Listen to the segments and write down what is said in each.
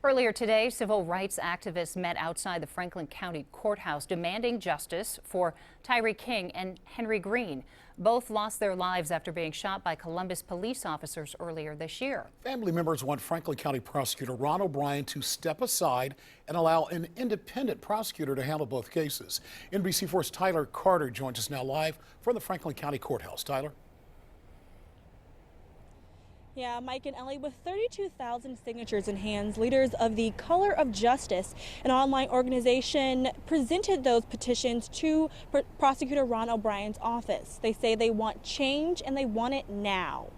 Earlier today, civil rights activists met outside the Franklin County Courthouse demanding justice for Tyree King and Henry Green. Both lost their lives after being shot by Columbus police officers earlier this year. Family members want Franklin County Prosecutor Ron O'Brien to step aside and allow an independent prosecutor to handle both cases. NBC4's Tyler Carter joins us now live from the Franklin County Courthouse. Tyler? Yeah, Mike and Ellie, with 32,000 signatures in hands, leaders of the Color of Justice, an online organization, presented those petitions to Prosecutor Ron O'Brien's office. They say they want change and they want it now.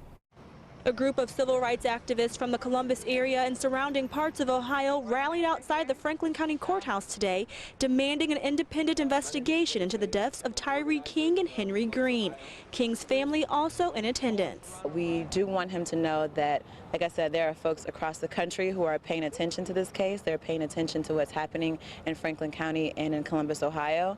A group of civil rights activists from the Columbus area and surrounding parts of Ohio rallied outside the Franklin County Courthouse today, demanding an independent investigation into the deaths of Tyree King and Henry Green. King's family also in attendance. We do want him to know that, like I said, there are folks across the country who are paying attention to this case. They're paying attention to what's happening in Franklin County and in Columbus, Ohio.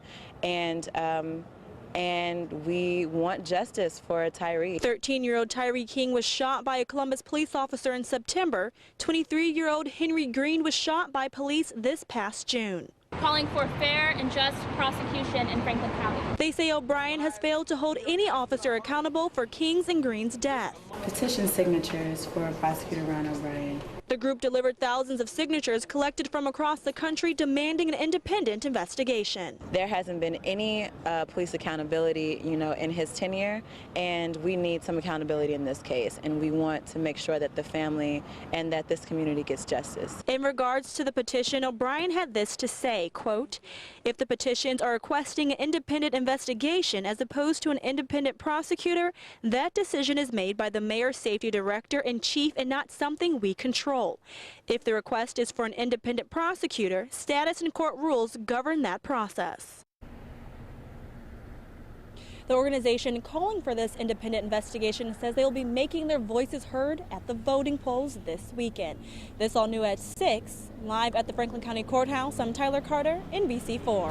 And we want justice for Tyree. 13-year-old Tyree King was shot by a Columbus police officer in September. 23-year-old Henry Green was shot by police this past June. Calling for fair and just prosecution in Franklin County. They say O'Brien has failed to hold any officer accountable for King's and Green's death. Petition signatures for Prosecutor Ron O'Brien. The group delivered thousands of signatures collected from across the country demanding an independent investigation. There hasn't been any police accountability, in his tenure, and we need some accountability in this case, and we want to make sure that the family and that this community gets justice. In regards to the petition, O'Brien had this to say, quote, "If the petitions are requesting an independent investigation as opposed to an independent prosecutor, that decision is made by the mayor's safety director and chief and not something we control. If the request is for an independent prosecutor, status and court rules govern that process." The organization calling for this independent investigation says they will be making their voices heard at the voting polls this weekend. This all new at 6, live at the Franklin County Courthouse. I'm Tyler Carter, NBC4.